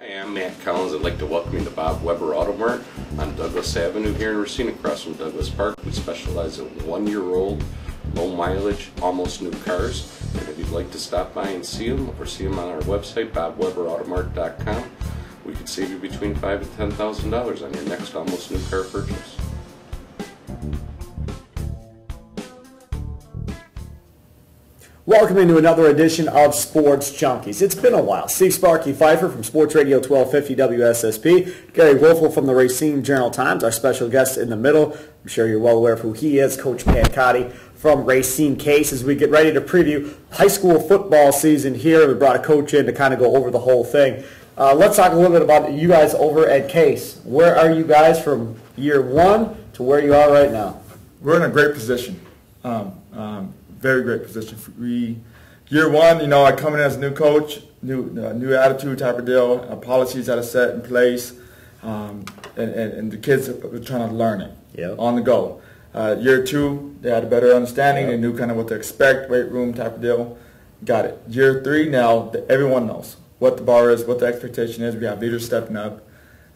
Hi, I'm Matt Collins. I'd like to welcome you to Bob Weber Auto Mart on Douglas Avenue here in Racine, across from Douglas Park. We specialize in 1-year-old, low mileage, almost new cars. And if you'd like to stop by and see them, or see them on our website, bobweberautomart.com, we could save you between $5,000 and $10,000 on your next almost new car purchase. Welcome into another edition of Sports Junkies. It's been a while. Steve Sparky FIfer from Sports Radio 1250 WSSP. Gery Woelfel from the Racine Journal-Times, our special guest in the middle. I'm sure you're well aware of who he is, Coach Pancotti from Racine Case. As we get ready to preview high school football season here, we brought a coach in to kind of go over the whole thing. Let's talk a little bit about you guys over at Case. Where are you guys from year one to where you are right now? We're in a great position. Very great position. Year one, I come in as a new coach, new attitude type of deal, policies that are set in place, and the kids are trying to learn it on the go. Year two, they had a better understanding. They knew kind of what to expect, weight room type of deal. Got it. Year three, now everyone knows what the bar is, what the expectation is. We have leaders stepping up,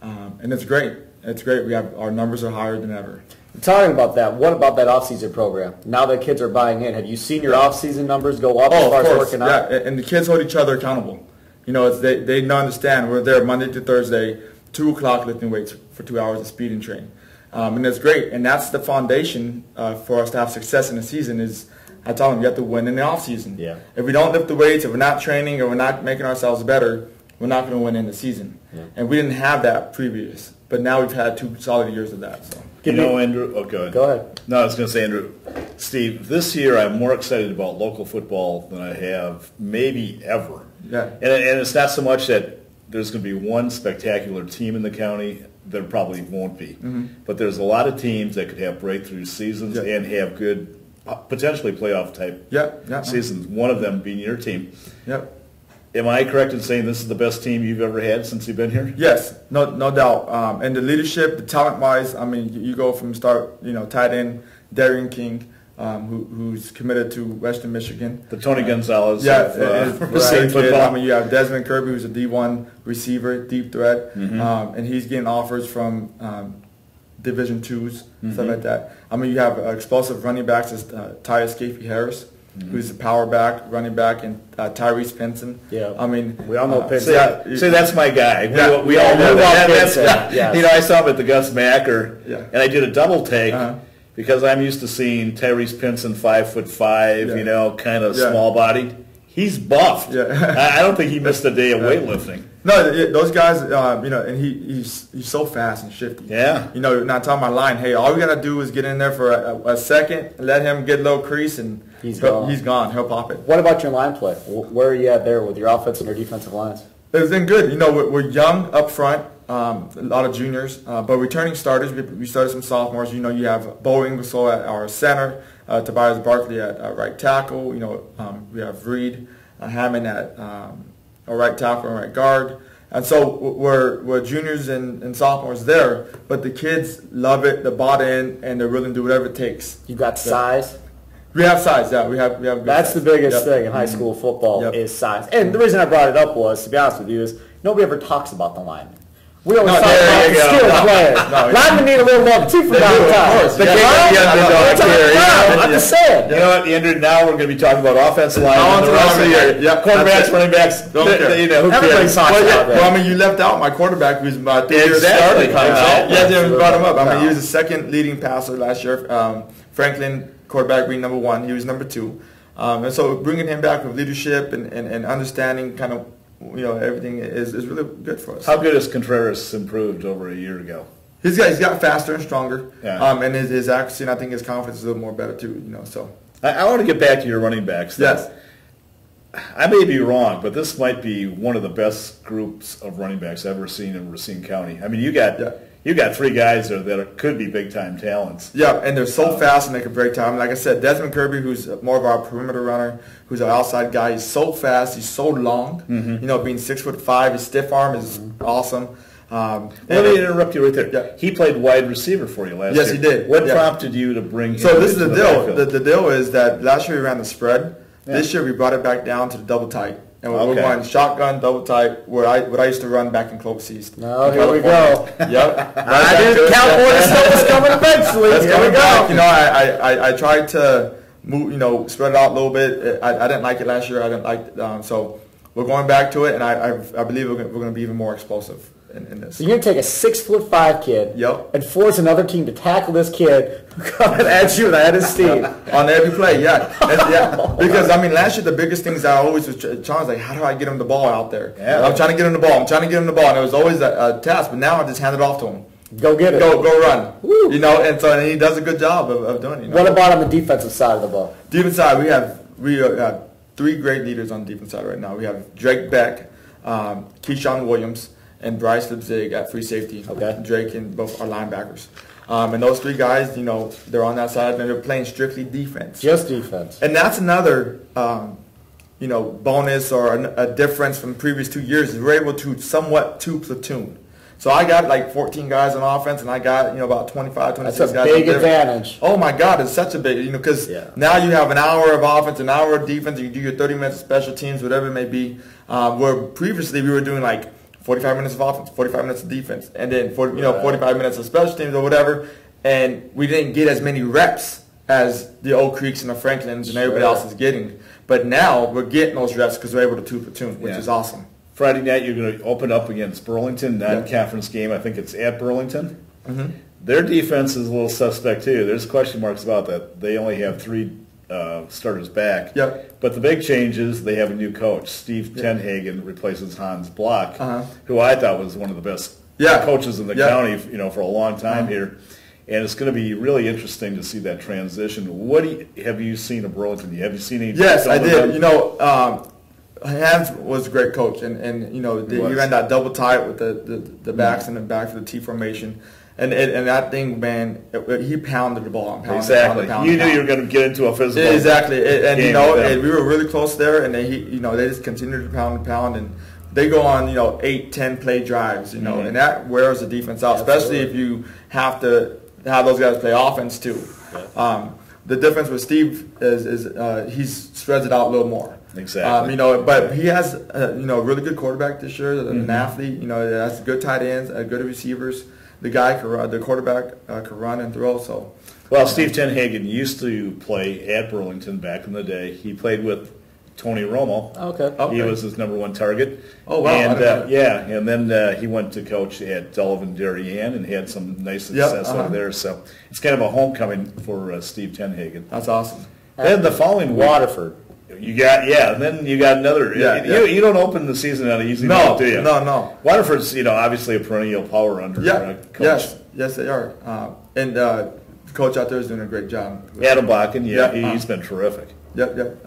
and it's great. It's great. Our numbers are higher than ever. Talking about that, what about that off-season program? Now that kids are buying in, have you seen your off-season numbers go up as far as working out? Yeah, and the kids hold each other accountable. They understand we're there Monday to Thursday, 2 o'clock lifting weights for 2 hours of speed and train. And it's great, and that's the foundation for us to have success in the season is, I tell them, you have to win in the off-season. Yeah. If we don't lift the weights, if we're not training, or we're not making ourselves better, we're not going to win in the season. Yeah. And we didn't have that previous, but now we've had 2 solid years of that. So. Andrew, oh, go ahead. Go ahead. No, I was going to say, Andrew, Steve, this year I'm more excited about local football than I have maybe ever. Yeah. And it's not so much that there's going to be one spectacular team in the county. There probably won't be. Mm-hmm. But there's a lot of teams that could have breakthrough seasons and have good, potentially playoff type seasons. One of them being your team. Yep. Am I correct in saying this is the best team you've ever had since you've been here? Yes, no doubt. And the leadership, the talent-wise, I mean, you go from start, tight end, Darian King, who's committed to Western Michigan. The Tony Gonzalez of Racine football. I mean, you have Desmond Kirby, who's a D1 receiver, deep threat, and he's getting offers from Division IIs, stuff like that. I mean, you have explosive running backs as Ty Scafie-Harris, who's a power back, running back, and Tyrese Pinson. Yeah, I mean, we all know Pinson. See, that's my guy. We all know that. I saw him at the Gus Macker, and I did a double take because I'm used to seeing Tyrese Pinson 5'5", kind of small bodied. He's buffed. Yeah. I don't think he missed a day of weightlifting. No, those guys, and he's so fast and shifty. Yeah. Not talking about line. Hey, all we got to do is get in there for a second, let him get a little crease, and he's gone. He'll pop it. What about your line play? Where are you at there with your offensive and your defensive lines? It's been good. We're young up front, a lot of juniors, but returning starters. We started some sophomores. You have Bo Ingersoll at our center, Tobias Barkley at right tackle. We have Reed Hammond at a right tackle and right guard. And so we're juniors and sophomores there, but the kids love it, they're bought in, and they're willing to do whatever it takes. You got size? We have size, yeah. We have That's size. The biggest thing in high school football is size. And the reason I brought it up was, to be honest with you, is nobody ever talks about the linemen. We always talk about the skilled players. Linemen need a little more too for downtown. I'm just saying. You know what, Andrew? Now we're going to be talking about offensive line the rest of the year. Quarterbacks, running backs. Don't care. Who cares? Well, I mean, you left out my quarterback, who's about 3 years starting. Yeah, we brought him up. I mean, he was the second leading passer last year. Franklin, quarterback, being number 1. He was number 2. And so bringing him back with leadership and understanding kind of everything is really good for us. How good has Contreras improved over a year ago? He's got faster and stronger, and his accuracy, and I think his confidence is a little more better too. So I want to get back to your running backs. Yes, I may be wrong, but this might be one of the best groups of running backs I've ever seen in Racine County. I mean, you got 3 guys there that could be big time talents. Yeah, and they're so fast and they can break time. Like I said, Desmond Kirby, who's more of our perimeter runner, who's our outside guy, he's so fast, he's so long. Being 6'5", his stiff arm is awesome. Let me interrupt you right there. Yeah. He played wide receiver for you last year. Yes, he did. What prompted you to bring him? So this is the deal. The deal is that last year we ran the spread. This year we brought it back down to the double tight. And we're going shotgun, double tight, what I used to run back in Clovis East. Oh, here we go. Yep. I knew California stuff was coming eventually. That's Here coming we go. back. You know, I tried to move, spread it out a little bit. I didn't like it last year. I didn't like it. So we're going back to it, and I believe we're going to be even more explosive in this. So you're going to take a 6'5" kid Yep. and force another team to tackle this kid who coming at you, that is Steve. On every play, yeah. Because, I mean, last year the biggest things I always was trying, like, how do I get him the ball out there? Yeah. I'm trying to get him the ball. And it was always a task, but now I just hand it off to him. Go get it. Go run. Woo. You know, and he does a good job of doing it. You know? What about on the defensive side of the ball? Defense side, we have 3 great leaders on the defense side right now. We have Drake Beck, Keyshawn Williams, and Bryce Lipzig at free safety. Okay. Drake and both are linebackers. And those 3 guys, you know, they're on that side, and they're playing strictly defense. Just defense. And that's another, bonus or a difference from the previous 2 years is we're able to somewhat platoon. So I got like 14 guys on offense, and I got, about 25, 26 guys. That's a big advantage. Oh my God, it's such a big, because now you have an hour of offense, an hour of defense, and you do your 30 minutes of special teams, whatever it may be. Where previously we were doing like 45 minutes of offense, 45 minutes of defense, and then 45 minutes of special teams or whatever, and we didn't get as many reps as the Oak Creeks and the Franklins and everybody else is getting. But now we're getting those reps because we're able to platoon, which is awesome. Friday night, you're going to open up against Burlington, non-conference game. I think it's at Burlington. Mm-hmm. Their defense is a little suspect, too. There's question marks about that. They only have 3 starters back. Yep. But the big change is they have a new coach. Steve Tenhagen replaces Hans Block, who I thought was one of the best coaches in the county for a long time here. And it's going to be really interesting to see that transition. Have you seen of Burlington? Have you seen any? Yes, I did. Hans was a great coach, and he ran that double tight with the backs in the back for the T formation, and that thing, man, he pounded the ball. Exactly. You knew you were going to get into a physical. Exactly, and and we were really close there, and they just continued to pound, and they go on 8, 10 play drives, and that wears the defense out, especially if you have to have those guys play offense too. Yeah. The difference with Steve is he spreads it out a little more. Exactly. But he has a really good quarterback this year, an athlete. Has good tight ends, good receivers. The quarterback can run and throw. So, well, Steve Tenhagen used to play at Burlington back in the day. He played with Tony Romo. Okay. He was his #1 target. Oh wow! And and then he went to coach at Delavan Darien and had some nice success over there. So it's kind of a homecoming for Steve Tenhagen. That's awesome. Then the following week, Waterford. You got and then you got another. You don't open the season on an easy note, do you? No. Waterford's obviously a perennial power under coach. Yes they are. And the coach out there is doing a great job. Adam Bakken, he's been terrific. Yep.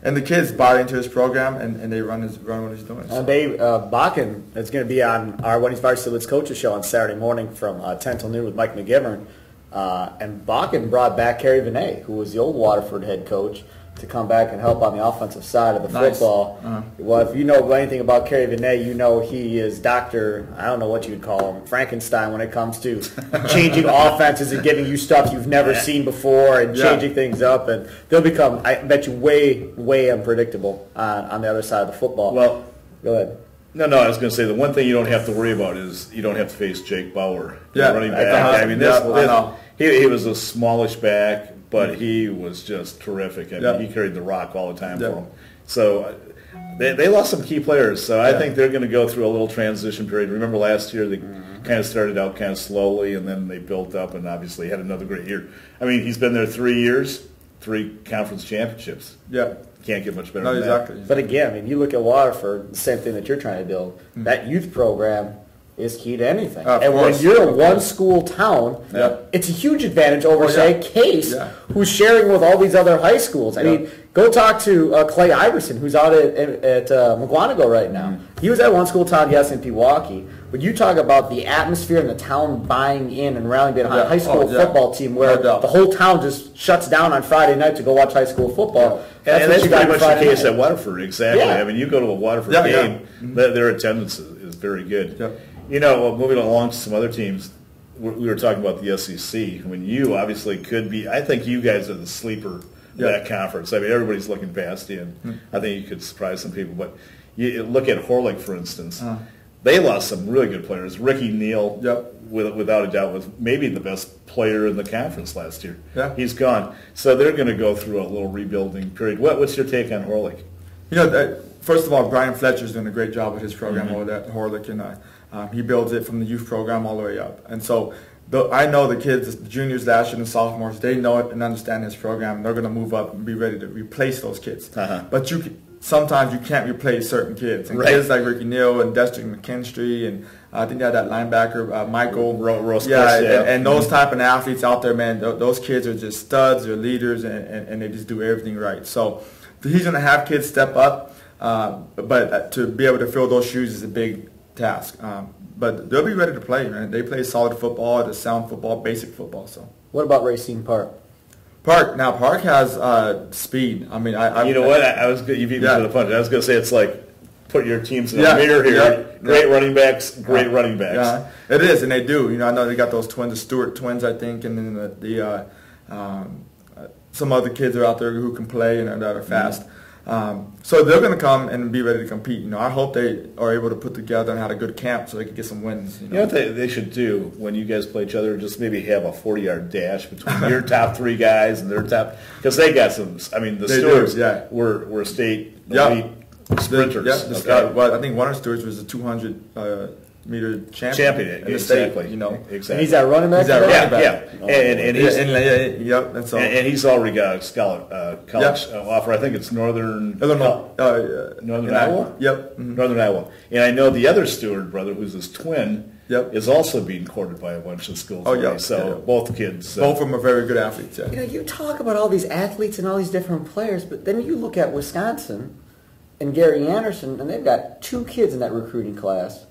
And the kids buy into his program, and they run what he's doing. And Bakken is going to be on our Wendy's Varsity Blitz Coaches Show on Saturday morning from 10 till noon with Mike McGivern. And Bakken brought back Kerry Vinay, who was the old Waterford head coach, to come back and help on the offensive side of the football. Well, if you know anything about Kerry Vinay, he is Dr. I don't know what you'd call him, Frankenstein when it comes to changing offenses and giving you stuff you've never seen before and changing things up. And they'll become, I bet you, way, way unpredictable on the other side of the football. Well, go ahead. No, I was going to say the one thing you don't have to worry about is you don't have to face Jake Bauer, running back. I mean, he was a smallish back, but he was just terrific. I mean, he carried the rock all the time for him. So they lost some key players. So I think they're going to go through a little transition period. Remember last year they kind of started out kind of slowly, and then they built up, and obviously had another great year. I mean, he's been there 3 years, 3 conference championships. Yeah. Can't get much better than that. But again, I mean, you look at Waterford, the same thing that you're trying to build. That youth program is key to anything. And when you're a one-school town, it's a huge advantage over, say, Case, who's sharing with all these other high schools. I mean, go talk to Clay Iverson, who's out at McGuanago right now. He was at one school town, yes, in Pewaukee. But you talk about the atmosphere and the town buying in and rallying behind a high school football team where the whole town just shuts down on Friday night to go watch high school football. And that's pretty much the case at Waterford, exactly. I mean, you go to a Waterford game, their attendance is very good. Moving along to some other teams, we were talking about the SEC. I mean, you obviously could be, I think you guys are the sleeper that conference. I mean, everybody's looking past you, and I think you could surprise some people. But you look at Horlick, for instance. They lost some really good players. Ricky Neal, without a doubt, was maybe the best player in the conference last year. Yeah. He's gone. So they're going to go through a little rebuilding period. What's your take on Horlick? You know, first of all, Brian Fletcher's doing a great job with his program over there at Horlick, and he builds it from the youth program all the way up. And so I know the kids, the juniors last year and the sophomores, they know it and understand his program. They're going to move up and be ready to replace those kids. But sometimes you can't replace certain kids. And kids like Ricky Neal and Destry McKinstry, and I think they had that linebacker, Michael. Rose. And those type of athletes out there, man, those kids are just studs, they're leaders, and they just do everything right. So he's going to have kids step up, but to be able to fill those shoes is a big task. But they'll be ready to play, man. They play solid football, the sound football, basic football. So what about Racine Park? Park has speed. I mean, you beat me to the punch. I was going to say it's like put your teams in a mirror here. Great running backs, great running backs. Yeah, it is, and they do. You know, I know they got those twins, the Stewart twins, I think, and then some other kids are out there who can play and that are fast. So they're going to come and be ready to compete. You know, I hope they are able to put together and had a good camp so they can get some wins. You know what they should do when you guys play each other? Just maybe have a 40-yard dash between your top three guys and their top, because they got some. I mean, the Stewarts were state elite sprinters. Well, I think one of the Stewarts was a 200-meter champion in the state. You know, exactly. And he's at running back. And he's already got a college offer. I think it's Northern Iowa. Northern Iowa. And I know the other Stewart brother, who's his twin, is also being courted by a bunch of schools. Both kids. Both of them are very good athletes. You know, you talk about all these athletes and all these different players, but then you look at Wisconsin and Gary Anderson, and they've got 2 kids in that recruiting class.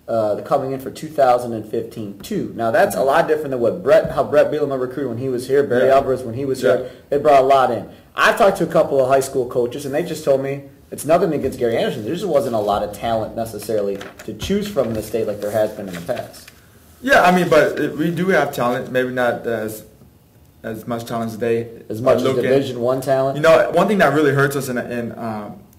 They're coming in for 2015 too. Now that's a lot different than how Brett Bielema recruited when he was here, Barry Alvarez when he was here. They brought a lot in. I've talked to a couple of high school coaches, and they just told me it's nothing against Gary Anderson. There just wasn't a lot of talent necessarily to choose from in the state like there has been in the past. Yeah, I mean, but we do have talent. Maybe not as much talent as much as Division I talent. You know, one thing that really hurts us in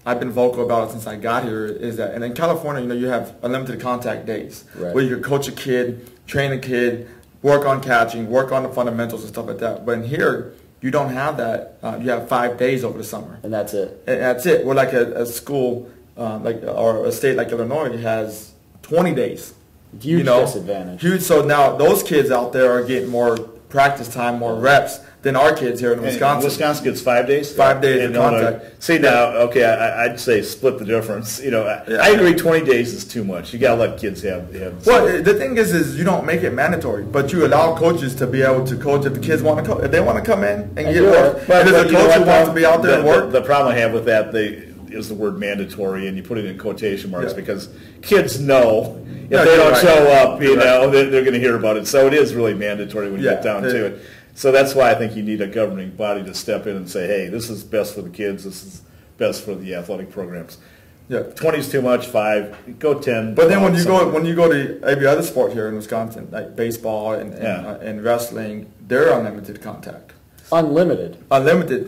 I've been vocal about it since I got here is that, and in California, you know, you have unlimited contact days where you can coach a kid, train a kid, work on catching, work on the fundamentals and stuff like that. But in here, you don't have that. You have 5 days over the summer, and that's it. And that's it. We're like a school, or a state like Illinois has 20 days. Huge disadvantage. Huge. So now those kids out there are getting more practice time, more reps than our kids here in Wisconsin. Wisconsin gets 5 days? 5 days of contact. See, now, okay, I'd say split the difference. You know, I agree 20 days is too much. You got to let kids have well, the thing is you don't make it mandatory, but you allow coaches to be able to coach if the kids want to coach. If they want to come in and get work, and there's a coach who wants to be out there and work. The problem I have with that is the word mandatory, and you put it in quotation marks because kids know if they don't show up, you know, they're going to hear about it. So it is really mandatory when you get down to it. So that's why I think you need a governing body to step in and say, hey, this is best for the kids, this is best for the athletic programs. 20 is too much, 5, go 10. But then when you go to every other sport here in Wisconsin, like baseball and wrestling, they're unlimited contact. Unlimited.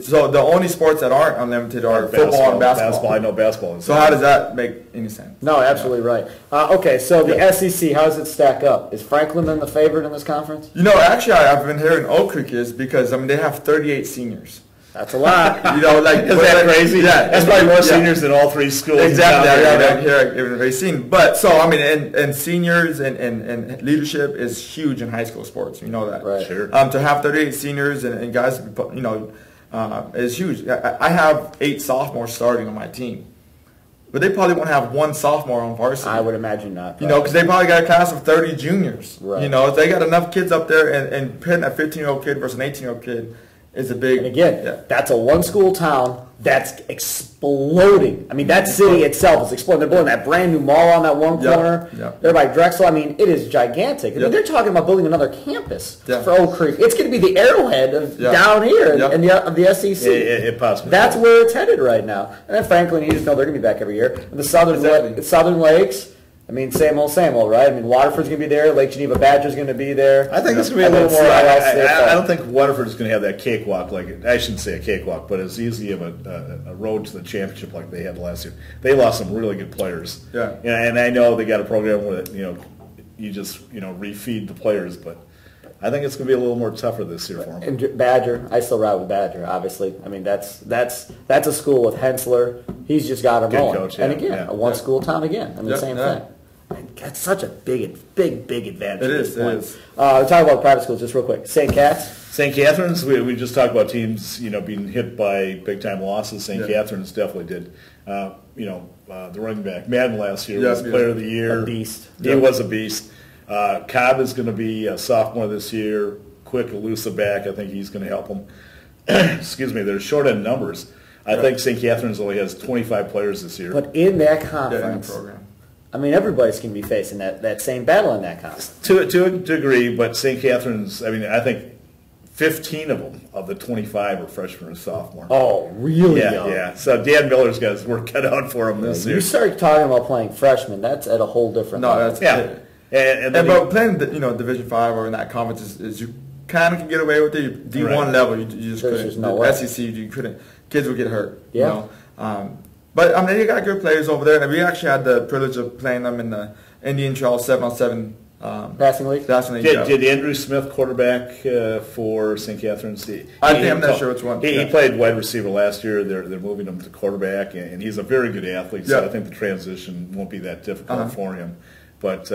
So the only sports that aren't unlimited are football and basketball. I know basketball. So how does that make any sense? No, absolutely right. Okay, so the SEC, how does it stack up? Is Franklin then the favorite in this conference? You know, actually, I've been hearing Oak Creek is because, I mean, they have 38 seniors. That's a lot. You know, like is that crazy? Yeah, that's probably more seniors than all 3 schools. Exactly. Here in Racine. But so I mean, and seniors and leadership is huge in high school sports. You know that, right? Sure. To have 38 seniors and guys, you know, is huge. I have 8 sophomores starting on my team, but they probably won't have 1 sophomore on varsity. I would imagine not. You know, because they probably got a class of 30 juniors. Right. You know, if they got enough kids up there, and pitting a 15-year-old kid versus an 18-year-old kid. Is a big, and again, that's a 1-school town that's exploding. I mean, that city itself is exploding. They're building that brand new mall on that one corner. They're by Drexel. I mean, it is gigantic. I mean, they're talking about building another campus for Oak Creek. It's going to be the Arrowhead of down here of the SEC. It possibly. That's where it's headed right now. And then Franklin, you just know they're going to be back every year. And the Southern Lakes. I mean, same old, right? I mean, Waterford's going to be there. Lake Geneva Badger's going to be there. I think it's going to be a little more. I don't think Waterford's going to have that cakewalk. I shouldn't say a cakewalk, but it's easy of a road to the championship like they had last year. They lost some really good players. Yeah. And I know they got a program where you just refeed the players, but I think it's going to be a little more tougher this year for them. And Badger, I still ride with Badger, obviously. I mean, that's a school with Hensler. He's just got him rolling. Coach, yeah, and again, a one-school town again. I mean, same thing. And that's such a big advantage. It is. Talk about private schools just real quick. St. Cat's? St. Catherine's, we just talked about teams, being hit by big-time losses. St. Catherine's definitely did. The running back, Madden last year was Player of the Year. A beast. He was a beast. Cobb is going to be a sophomore this year. Quick, elusive back. I think he's going to help them. Excuse me. They're short in numbers. I think St. Catherine's only has 25 players this year. But in that conference, I mean, everybody's going to be facing that same battle in that conference. To a degree, but St. Catherine's, I think 15 of them, of the 25, are freshmen or sophomore. Oh, really? Yeah. So Dan Miller's got his work cut out for him this year. You start talking about playing freshmen, that's at a whole different level. But playing Division 5 or in that conference is you kind of can get away with it. D1 level, you just couldn't. Just no way. SEC, you couldn't. Kids would get hurt. Yeah. But I mean, you got good players over there, and we actually had the privilege of playing them in the Indian Trail 7-on-7 passing league. Did Andrew Smith quarterback for St. Catherine's? I'm not sure which one. He played wide receiver last year. They're moving him to quarterback, and he's a very good athlete. So I think the transition won't be that difficult for him. But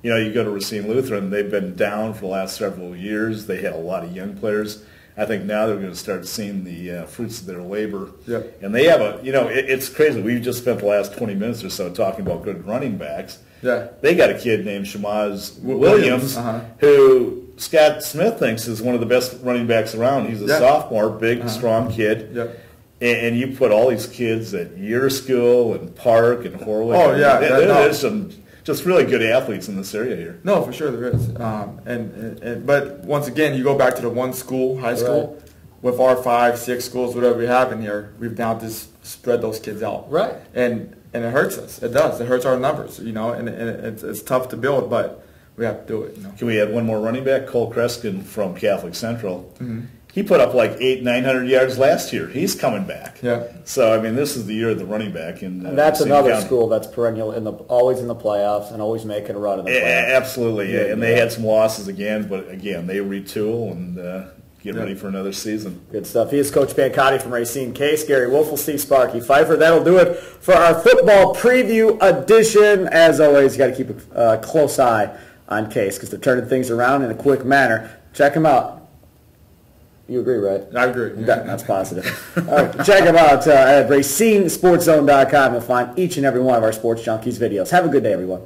you go to Racine Lutheran. They've been down for the last several years. They had a lot of young players. I think now they're going to start seeing the fruits of their labor. Yep. And they have it's crazy. We've just spent the last 20 minutes or so talking about good running backs. Yeah. They got a kid named Shamaz Williams, who Scott Smith thinks is one of the best running backs around. He's a sophomore, big, strong kid. Yep. And you put all these kids at your school and Park and Horlick. Oh, yeah. There's some just really good athletes in this area here. No, for sure there is. But once again, you go back to the one school, high school, with our 5, 6 schools, whatever we have in here, we've now just spread those kids out. Right. And it hurts us. It does. It hurts our numbers, and it's tough to build, but we have to do it. Can we add one more running back? Cole Kreskin from Catholic Central. Mm-hmm. He put up like 800-900 yards last year. He's coming back. Yeah. So this is the year of the running back. And that's another school that's perennial always in the playoffs and always making a run in the playoffs. Absolutely. Yeah. And they had some losses again, but again they retool and get ready for another seation. Good stuff. He is Coach Pancotti from Racine Case. Gery Woelfel, Steve, Sparky, FIfer. That'll do it for our football preview edition. As always, you got to keep a close eye on Case because they're turning things around in a quick manner. Check them out. You agree, right? I agree. That's positive. All right, check them out at RacineSportsZone.com. You'll find each and every one of our Sports Junkies videos. Have a good day, everyone.